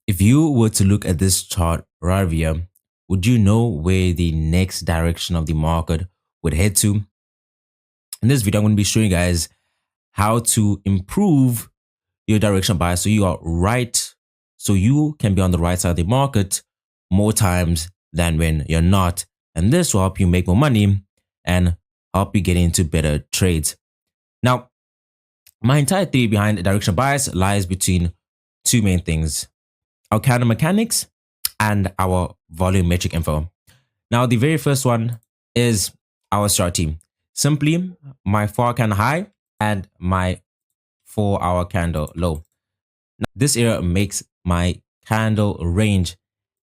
If you were to look at this chart right here, would you know where the next direction of the market would head to? In this video, I'm going to be showing you guys how to improve your directional bias so you are right, so you can be on the right side of the market more times than when you're not. And this will help you make more money and help you get into better trades. Now, my entire theory behind directional bias lies between two main things: our candle mechanics and our volumetric info. Now, the very first one is our CRT. Simply my 4-hour candle high and my 4-hour candle low. Now, this area makes my candle range.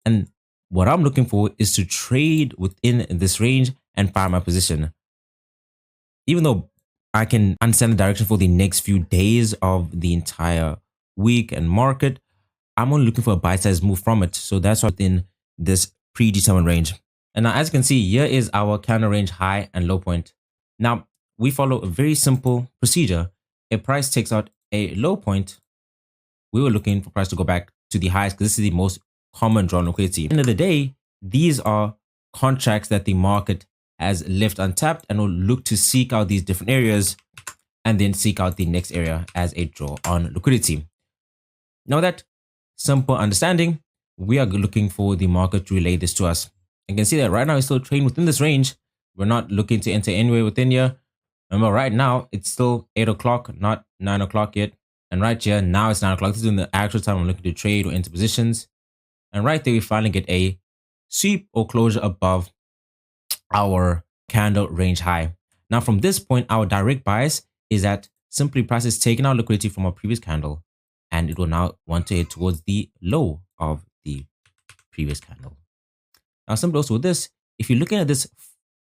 And what I'm looking for is to trade within this range and find my position. Even though I can understand the direction for the next few days of the entire week and market, I'm only looking for a bite-sized move from it. So that's within this predetermined range. And now, as you can see, here is our candle range high and low point. Now, we follow a very simple procedure. If price takes out a low point, we were looking for price to go back to the highest because this is the most common drawn liquidity. At the end of the day, these are contracts that the market has left untapped and will look to seek out these different areas and then seek out the next area as a draw on liquidity. Now that simple understanding, we are looking for the market to relay this to us. You can see that right now it's still trading within this range. We're not looking to enter anywhere within here. Remember, right now it's still 8 o'clock, not 9 o'clock yet. And right here, now it's 9 o'clock. This is in the actual time I'm looking to trade or enter positions. And right there, we finally get a sweep or closure above our candle range high. Now, from this point, our direct bias is that simply price is taking out liquidity from our previous candle, and it will now want to head towards the low of the previous candle. Now, simply also with this, if you're looking at this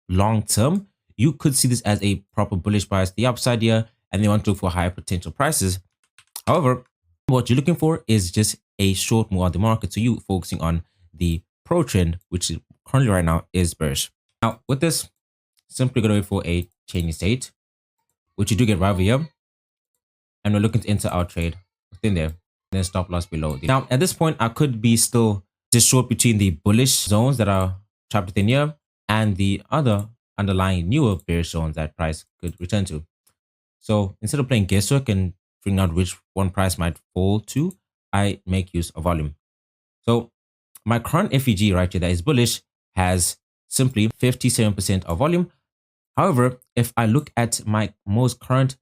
long term, you could see this as a proper bullish bias, the upside here, and they want to look for higher potential prices. However, what you're looking for is just a short move on the market. So you focusing on the pro trend, which currently right now is bearish. Now, with this, simply going to wait for a changing state, which you do get right over here. And we're looking to enter our trade within there, then stop loss below. Now, at this point, I could be still just short between the bullish zones that are trapped within here and the other underlying newer bearish zones that price could return to. So instead of playing guesswork and figuring out which one price might fall to, I make use of volume. So my current FEG right here that is bullish has simply 57% of volume. However, if I look at my most current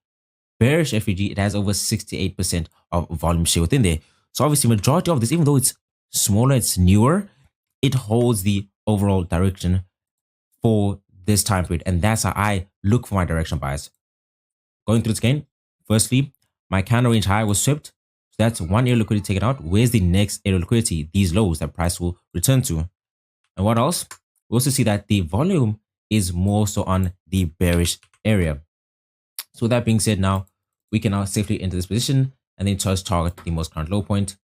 bearish FEG, it has over 68% of volume share within there. So obviously, majority of this, even though it's smaller, it's newer, it holds the overall direction for this time period. And that's how I look for my directional bias. Going through this again, firstly, my candle range high was swept. So that's one area of liquidity taken out. Where's the next area of liquidity? These lows that price will return to. And what else? We also see that the volume is more so on the bearish area. So with that being said, now we can now safely enter this position and then just target the most current low point,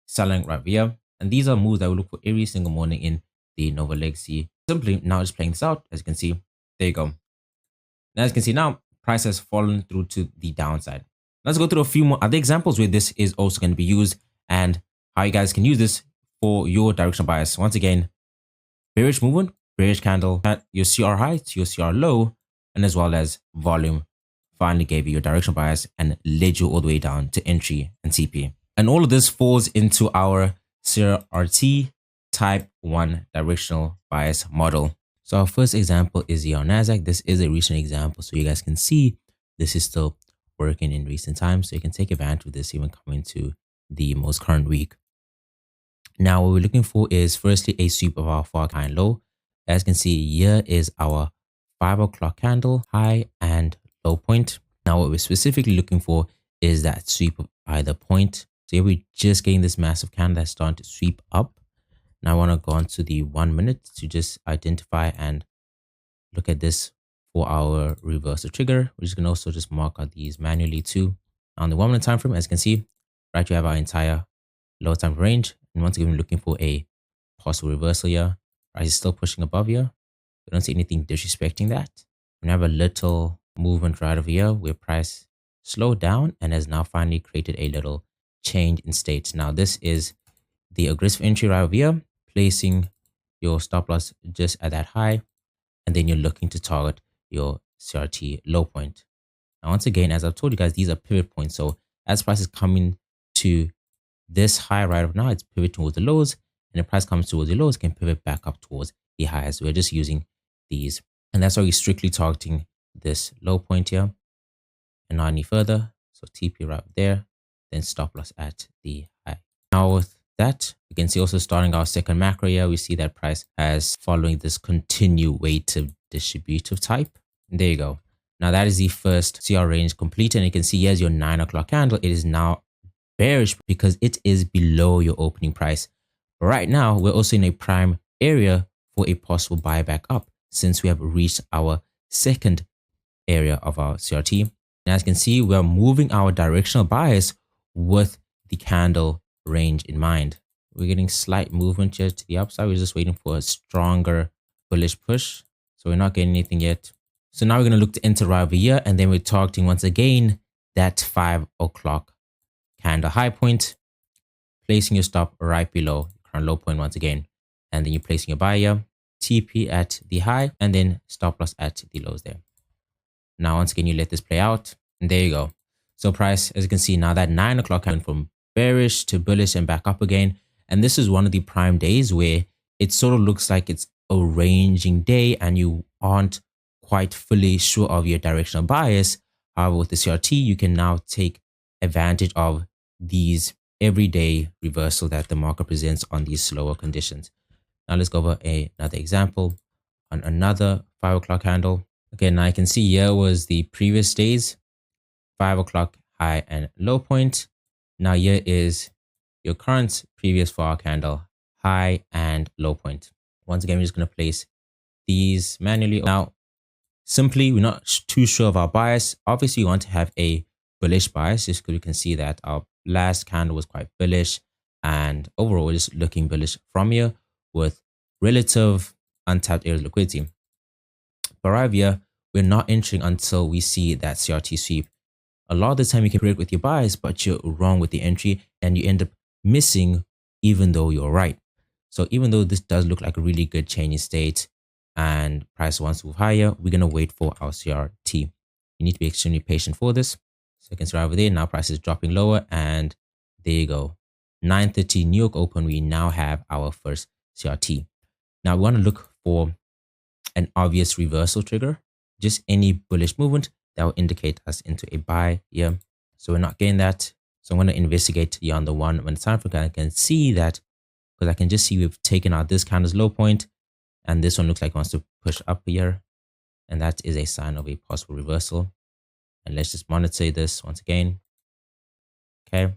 selling right here. And these are moves that we look for every single morning in the Nova Legacy. Simply now just playing this out, as you can see. There you go. Now, as you can see now, price has fallen through to the downside. Let's go through a few more other examples where this is also going to be used and how you guys can use this for your directional bias. Once again, bearish movement, bearish candle at your CR high to your CR low, and as well as volume finally gave you your directional bias and led you all the way down to entry and TP. And all of this falls into our CRT type 1 directional bias model. So our first example is the Nasdaq. This is a recent example, so you guys can see this is still working in recent times. So you can take advantage of this even coming to the most current week. Now, what we're looking for is firstly a sweep of our 4-hour high and low. As you can see, here is our 5 o'clock candle high and low point. Now, what we're specifically looking for is that sweep of either point. So here we're just getting this massive candle that's starting to sweep up. Now I want to go on to the 1 minute to just identify and look at this for our reversal trigger. We're just going to also just mark out these manually too. On the 1 minute time frame, as you can see, right, you have our entire lower time range. And once again, we're looking for a possible reversal here. Price is still pushing above here. We don't see anything disrespecting that. We have a little movement right over here where price slowed down and has now finally created a little change in state. Now this is the aggressive entry right over here, placing your stop loss just at that high, and then you're looking to target your CRT low point. Now, once again, as I've told you guys, these are pivot points. So as price is coming to this high right now, it's pivoting towards the lows, and the price comes towards the lows, it can pivot back up towards the highs. We're just using these, and that's why we're strictly targeting this low point here and not any further. So TP right there, then stop loss at the high. Now with that, you can see also starting our second macro here, we see that price as following this continuative distributive type. And there you go. Now that is the first CR range complete, and you can see here's your 9 o'clock candle. It is now bearish because it is below your opening price. But right now, we're also in a prime area for a possible buyback up since we have reached our second area of our CRT. And as you can see, we're moving our directional bias with the candle range in mind. We're getting slight movement here to the upside. We're just waiting for a stronger bullish push. So we're not getting anything yet. So now we're going to look to enter right over here, and then we're targeting once again that 5 o'clock candle high point, placing your stop right below current low point once again. And then you're placing your buy here, TP at the high, and then stop loss at the lows there. Now, once again, you let this play out, and there you go. So price, as you can see, now that 9 o'clock went from bearish to bullish and back up again. And this is one of the prime days where it sort of looks like it's a ranging day and you aren't quite fully sure of your directional bias. However, with the CRT, you can now take advantage of these everyday reversal that the market presents on these slower conditions. Now let's go over another example on another 5 o'clock candle. Again, now I can see here was the previous day's 5 o'clock high and low point. Now here is your current previous 4-hour candle high and low point. Once again, we're just going to place these manually. Now, simply, we're not too sure of our bias. Obviously, we want to have a bullish bias just because we can see that our last candle was quite bullish, and overall, we're just looking bullish from here with relative untapped areas of liquidity. But right here, we're not entering until we see that CRT sweep. A lot of the time you can predict with your bias, but you're wrong with the entry and you end up missing even though you're right. So even though this does look like a really good changing state and price wants to move higher, we're going to wait for our CRT. You need to be extremely patient for this. So you can see right over there, now price is dropping lower, and there you go. 9:30 New York Open, we now have our first CRT. Now we want to look for an obvious reversal trigger, just any bullish movement that will indicate us into a buy here. So we're not getting that. So I'm going to investigate here on the 1 minute time frame. I can see that because I can just see we've taken out this candle's low point, and this one looks like it wants to push up here, and that is a sign of a possible reversal. And let's just monitor this once again. Okay,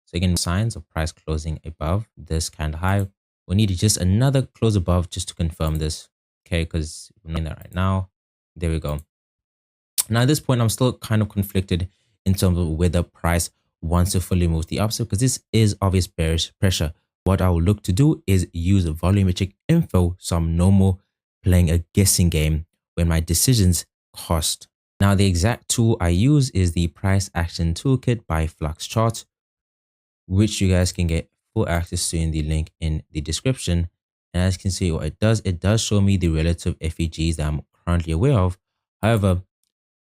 so again, signs of price closing above this candle high. We need just another close above just to confirm this. Okay, because we're doing that right now. There we go. Now at this point, I'm still kind of conflicted in terms of whether price wants to fully move the upside, because this is obvious bearish pressure. What I will look to do is use volumetric info, so I'm no more playing a guessing game when my decisions cost. Now the exact tool I use is the price action toolkit by Flux Chart, which you guys can get full access to in the link in the description. And as you can see, what it does show me the relative FEGs that I'm currently aware of. However,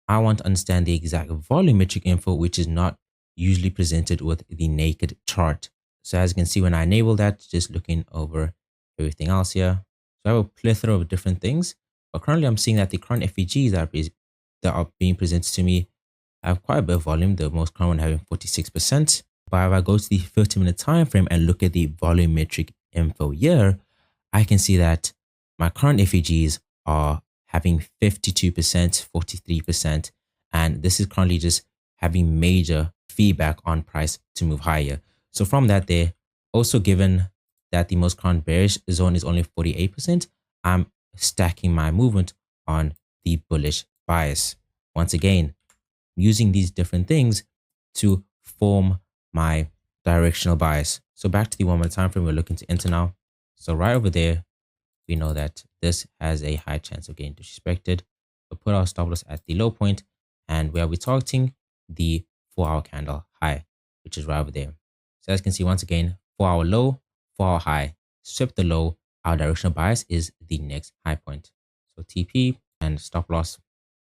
I want to understand the exact volumetric info, which is not usually presented with the naked chart. So as you can see, when I enable that, just looking over everything else here. So I have a plethora of different things, but currently I'm seeing that the current FEGs that are being presented to me have quite a bit of volume, the most common one having 46%. But if I go to the 15-minute time frame and look at the volumetric info here, I can see that my current FEGs are having 52%, 43%, and this is currently just having major feedback on price to move higher. So from that there, also given that the most current bearish zone is only 48%, I'm stacking my movement on the bullish bias. Once again, using these different things to form my directional bias. So back to the 1 minute time frame, we're looking to enter now. So right over there, we know that this has a high chance of getting disrespected. We'll put our stop loss at the low point, and where we're targeting the 4-hour candle high, which is right over there. So as you can see, once again, 4-hour low, for our high, swept the low, our directional bias is the next high point. So TP and stop loss.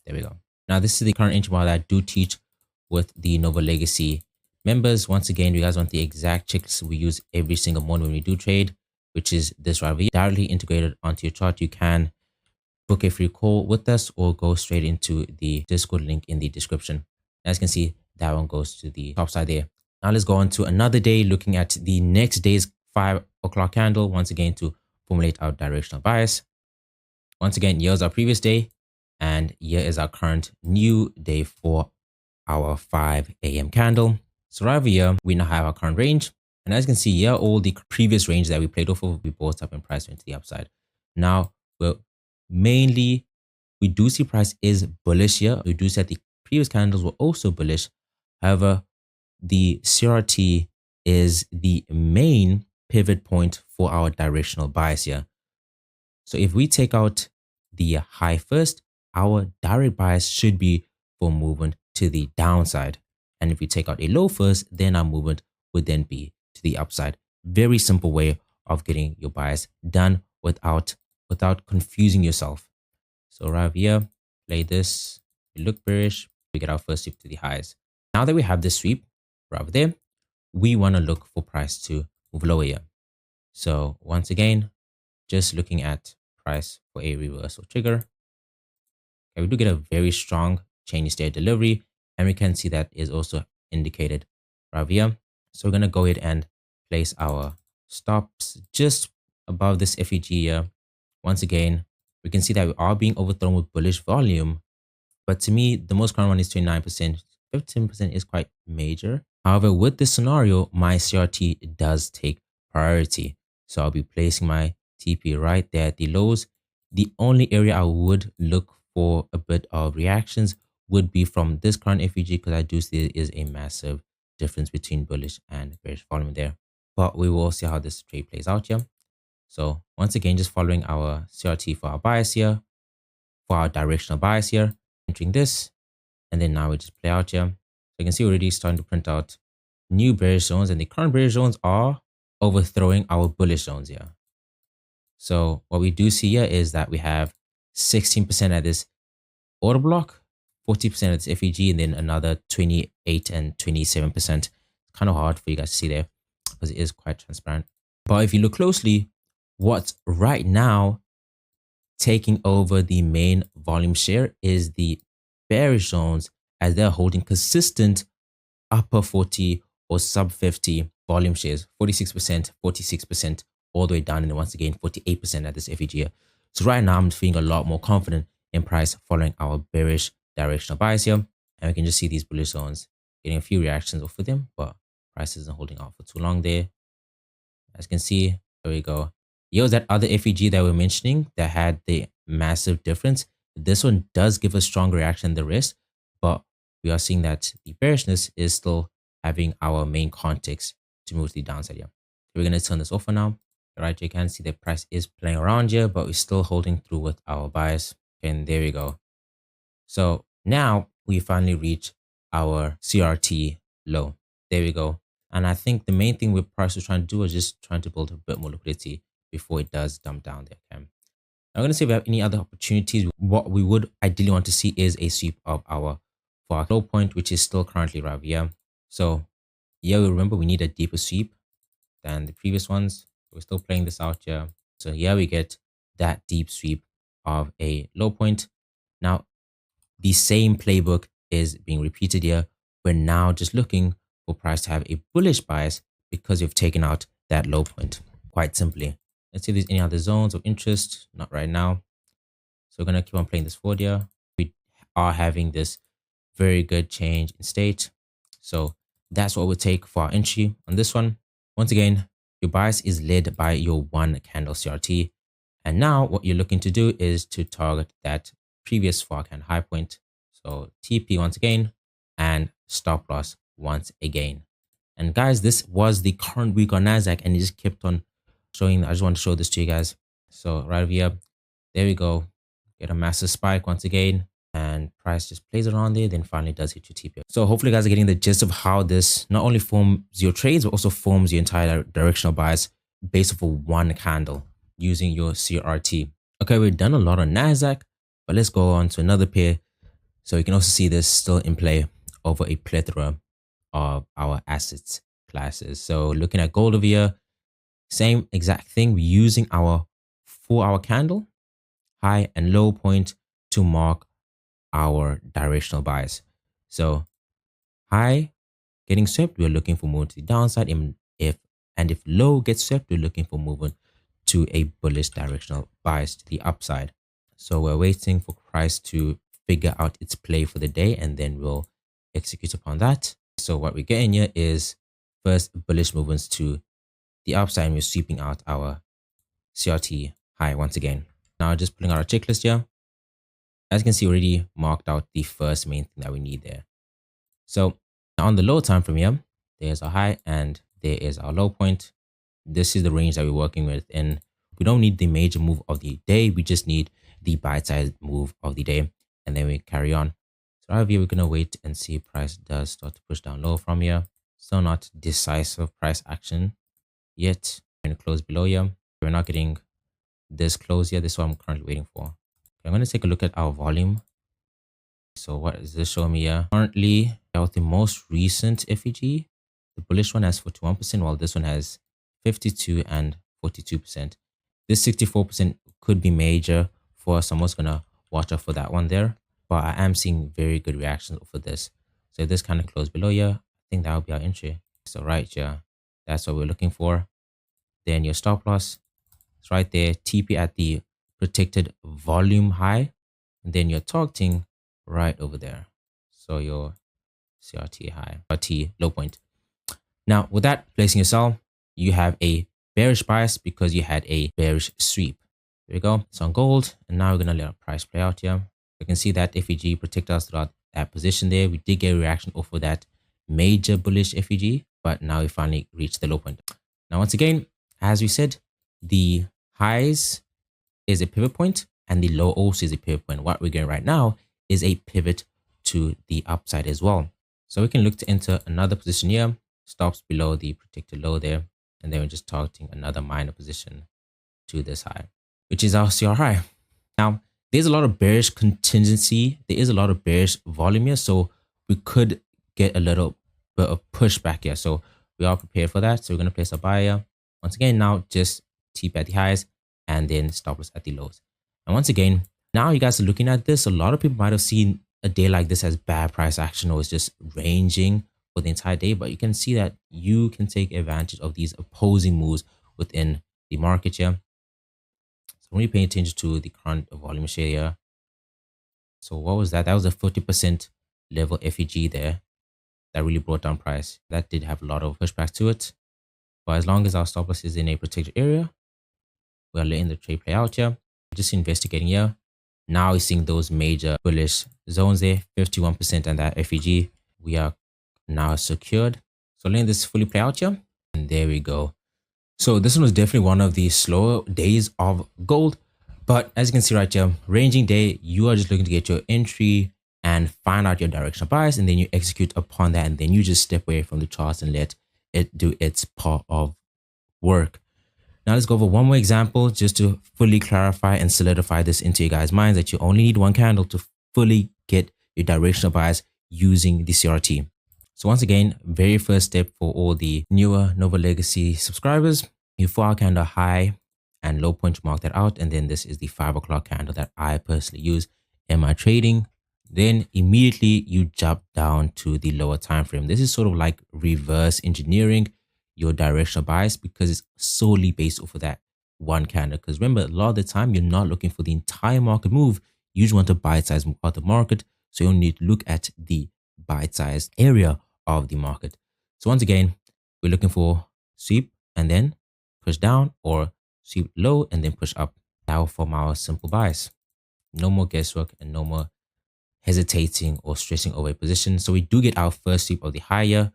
There we go. Now this is the current entry model that I do teach with the Nova Legacy members. Once again, you guys want the exact checklist we use every single morning when we do trade, which is this right here, directly integrated onto your chart. You can book a free call with us or go straight into the Discord link in the description. As you can see, that one goes to the top side there. Now let's go on to another day, looking at the next day's 5 o'clock candle, once again to formulate our directional bias. Once again, here's our previous day, and here is our current new day for our 5 a.m. candle. So right over here, we now have our current range. And as you can see here, all the previous range that we played off of, we bought up and price went to the upside. Now, well, mainly, we do see price is bullish here. We do see that the previous candles were also bullish. However, the CRT is the main pivot point for our directional bias here. So if we take out the high first, our direct bias should be for movement to the downside. And if we take out a low first, then our movement would then be to the upside. Very simple way of getting your bias done without confusing yourself. So right here, play this, we look bearish, we get our first sweep to the highs. Now that we have this sweep right there, we want to look for price to move lower here. So once again, just looking at price for a reversal trigger. Okay, we do get a very strong chain stay delivery, and we can see that is also indicated right here. So we're going to go ahead and place our stops just above this FEG here. Once again, we can see that we are being overthrown with bullish volume, but to me, the most common one is 29%. 15% is quite major. However, with this scenario, my CRT does take priority. So I'll be placing my TP right there at the lows. The only area I would look for a bit of reactions would be from this current FEG, because I do see there is a massive difference between bullish and bearish volume there. But we will see how this trade plays out here. So once again, just following our CRT for our bias here, for our directional bias here, entering this, and then now we just play out here. So you can see already starting to print out new bearish zones, and the current bearish zones are overthrowing our bullish zones here. So what we do see here is that we have 16% at this order block, 40% at this FEG, and then another 28 and 27%. It's kind of hard for you guys to see there because it is quite transparent. But if you look closely, what's right now taking over the main volume share is the bearish zones, as they're holding consistent upper 40 or sub 50 volume shares, 46%, 46%, all the way down, and then once again 48% at this FEG here. So right now I'm feeling a lot more confident in price following our bearish directional bias here, and we can just see these bullish zones getting a few reactions off of them, but price isn't holding out for too long there. As you can see, there we go. Here's that other FEG that we're mentioning that had the massive difference. This one does give a stronger reaction than the rest, but we are seeing that the bearishness is still having our main context to move to the downside here. So we're going to turn this off for now. Right, you can see the price is playing around here, but we're still holding through with our bias. And there we go. So now we finally reach our CRT low. There we go. And I think the main thing with price was trying to do is just trying to build a bit more liquidity before it does dump down there. Okay. I'm going to see if we have any other opportunities. What we would ideally want to see is a sweep of our for our low point, which is still currently right here. So yeah, we remember we need a deeper sweep than the previous ones. We're still playing this out here. So here we get that deep sweep of a low point. Now, the same playbook is being repeated here. We're now just looking for price to have a bullish bias because we've taken out that low point, quite simply. Let's see if there's any other zones of interest. Not right now. So we're going to keep on playing this forward here. We are having this very good change in state. So that's what we'll take for our entry on this one. Once again, your bias is led by your one candle CRT. And now what you're looking to do is to target that previous 4 candle high point. So TP once again and stop loss once again. And guys, this was the current week on Nasdaq, and it just kept on showing. I just want to show this to you guys. So right over here, there we go. Get a massive spike once again, and price just plays around there, then finally does hit your TP. So hopefully you guys are getting the gist of how this not only forms your trades, but also forms your entire directional bias based off of one candle using your CRT. Okay, we've done a lot on Nasdaq, but let's go on to another pair. So you can also see this still in play over a plethora of our assets classes. So looking at gold over here, same exact thing. We're using our 4-hour candle, high and low point, to mark our directional buys. So high getting swept, we're looking for movement to the downside. If low gets swept, we're looking for movement to a bullish directional bias to the upside. So we're waiting for price to figure out its play for the day, and then we'll execute upon that. So what we're getting here is first bullish movements to the upside, and we're sweeping out our CRT high once again. Now just pulling out our checklist here. As you can see, already marked out the first main thing that we need there. So on the low time frame here, there's our high and there is our low point. This is the range that we're working with, and we don't need the major move of the day. We just need the bite-sized move of the day, and then we carry on. So right here, we're gonna wait and see if price does start to push down low from here. Still not decisive price action yet. We're gonna close below here. We're not getting this close yet. This is what I'm currently waiting for. Okay, I'm gonna take a look at our volume. So what is this showing me here? Currently, out the most recent FEG, the bullish one has 41%, while this one has 52 and 42%. This 64% could be major for us. I'm also gonna watch out for that one there. But I am seeing very good reactions for this. So if this kind of close below here, I think that will be our entry. So right here, that's what we're looking for. Then your stop loss, it's right there. TP at the protected volume high, and then you're targeting right over there. So your CRT high, CRT low point. Now with that, placing your sell, you have a bearish bias because you had a bearish sweep. There we go. It's on gold, and now we're gonna let our price play out here. You can see that FEG protect us throughout that position there. We did get a reaction off of that major bullish FEG, but now we finally reached the low point. Now once again, as we said, the highs is a pivot point and the low also is a pivot point. What we're getting right now is a pivot to the upside as well. So we can look to enter another position here, stops below the protected low there, and then we're just targeting another minor position to this high, which is our CR high. Now, there's a lot of bearish contingency. There is a lot of bearish volume here, so we could get a little bit of pushback here. So we are prepared for that. So we're going to place a buy here. Once again, now just TP at the highs and then stop loss at the lows. And once again, now you guys are looking at this. A lot of people might have seen a day like this as bad price action, or it's just ranging for the entire day. But you can see that you can take advantage of these opposing moves within the market here. So when you pay attention to the current volume share here, so what was that? That was a 40% level FEG there that really brought down price. That did have a lot of pushback to it. But as long as our stop loss is in a protected area, we're letting the trade play out here. Just investigating here. Now we're seeing those major bullish zones there, 51% and that FEG. We are now secured. So letting this fully play out here. And there we go. So this one was definitely one of the slower days of gold. But as you can see right here, ranging day, you are just looking to get your entry and find out your directional bias, and then you execute upon that, and then you just step away from the charts and let it do its part of work. Now let's go over one more example just to fully clarify and solidify this into your guys' minds that you only need one candle to fully get your directional bias using the CRT. So once again, very first step for all the newer Nova Legacy subscribers, your 4-hour candle high and low point, mark that out. And then this is the 5 o'clock candle that I personally use in my trading. Then immediately you jump down to the lower time frame. This is sort of like reverse engineering your directional bias because it's solely based off of that one candle. Because remember, a lot of the time you're not looking for the entire market move. You just want a bite-sized move of the market. So you only need to look at the bite-sized area of the market. So once again, we're looking for sweep and then push down, or sweep low and then push up. Now from our simple bias. No more guesswork and no more hesitating or stressing over a position. So we do get our first sweep of the higher.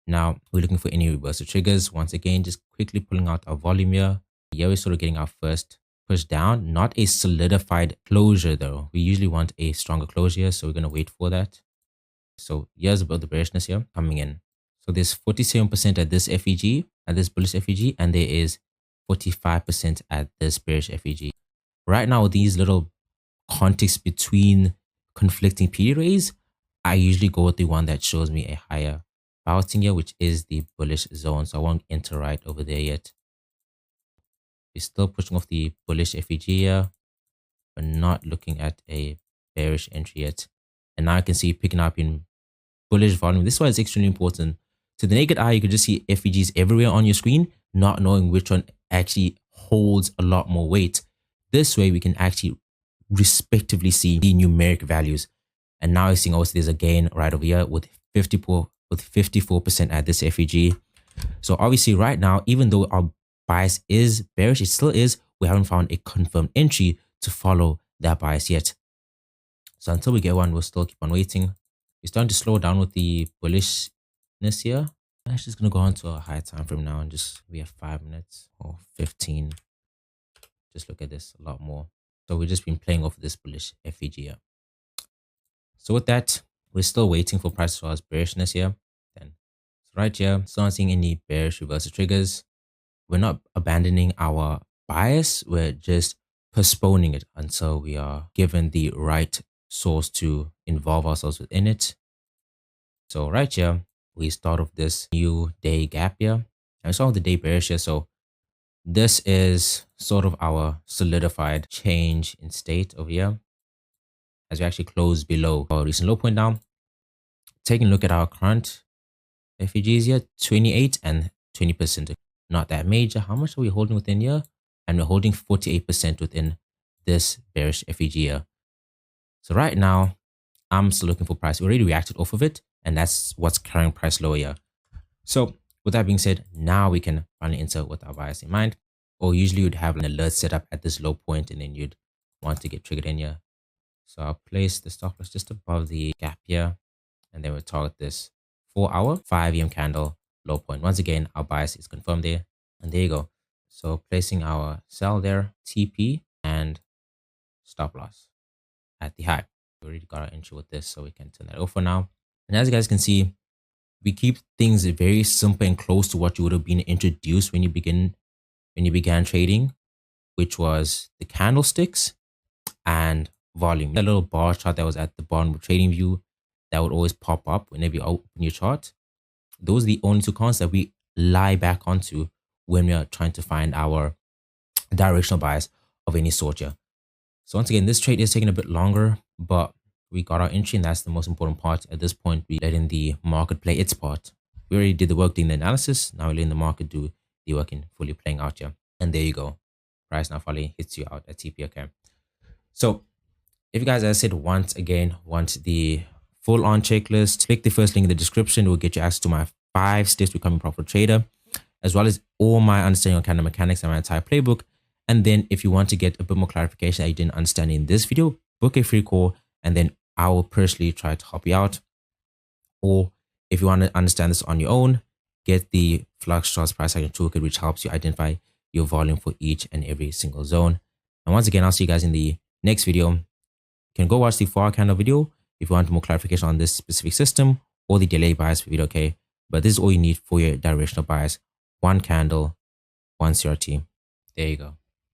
Now we're looking for any reversal triggers. Once again, just quickly pulling out our volume here. Here we're sort of getting our first push down, not a solidified closure though. We usually want a stronger closure here, so we're going to wait for that. So here's about the bearishness here coming in. So there's 47% at this FEG, at this bullish FEG, and there is 45% at this bearish FEG. Right now, these little contexts between conflicting P rays, I usually go with the one that shows me a higher bouncing here, which is the bullish zone. So I won't enter right over there yet. We're still pushing off the bullish FEG here, but not looking at a bearish entry yet. And now I can see picking up in bullish volume. This is why it's extremely important. To the naked eye, you can just see FEGs everywhere on your screen, not knowing which one actually holds a lot more weight. This way, we can actually respectively see the numeric values. And now you're seeing also there's a gain right over here with 54% at this FEG. So obviously right now, even though our bias is bearish, it still is, we haven't found a confirmed entry to follow that bias yet. So until we get one, we'll still keep on waiting. We're starting to slow down with the bullishness here. I'm actually just going to go on to a higher time frame now and just, we have 5 minutes or 15. Just look at this a lot more. So we've just been playing off this bullish FEG here. So with that, we're still waiting for price to cause bearishness here. Then so right here, still not seeing any bearish reversal triggers. We're not abandoning our bias. We're just postponing it until we are given the right source to involve ourselves within it. So right here, we start off this new day gap here. And we saw the day bearish here. So this is sort of our solidified change in state over here. As we actually close below our recent low point now. Taking a look at our current FEGs here, 28 and 20%. Not that major. How much are we holding within here? And we're holding 48% within this bearish FEG here. So right now, I'm still looking for price. We already reacted off of it, and that's what's carrying price lower here. So with that being said, now we can finally enter with our bias in mind. Or usually you'd have an alert set up at this low point, and then you'd want to get triggered in here. So I'll place the stop loss just above the gap here, and then we'll target this 4-hour 5 AM candle low point. Once again, our bias is confirmed there, and there you go. So placing our sell there, TP and stop loss at the high. We already got our entry with this, so we can turn that off for now. And as you guys can see, we keep things very simple and close to what you would have been introduced when you began trading, which was the candlesticks and volume. That little bar chart that was at the bottom of trading view that would always pop up whenever you open your chart. Those are the only two concepts that we lie back onto when we are trying to find our directional bias of any sort here. So once again, this trade is taking a bit longer, but we got our entry, and that's the most important part. At this point, we letting the market play its part. We already did the work doing the analysis. Now we're letting the market do the work in fully playing out here. And there you go. Price now finally hits you out at TP. Okay. So if you guys, as I said, want the full on checklist, click the first link in the description. It will get you access to my 5 steps to becoming a profitable trader, as well as all my understanding on candle mechanics and my entire playbook. And then if you want to get a bit more clarification that you didn't understand in this video, book a free call, and then I will personally try to help you out. Or if you want to understand this on your own, get the Flux Charts price action toolkit, which helps you identify your volume for each and every single zone. And once again, I'll see you guys in the next video. You can go watch the 4-hour candle video if you want more clarification on this specific system, or the delay bias video, okay? But this is all you need for your directional bias. 1 candle, 1 CRT. There you go.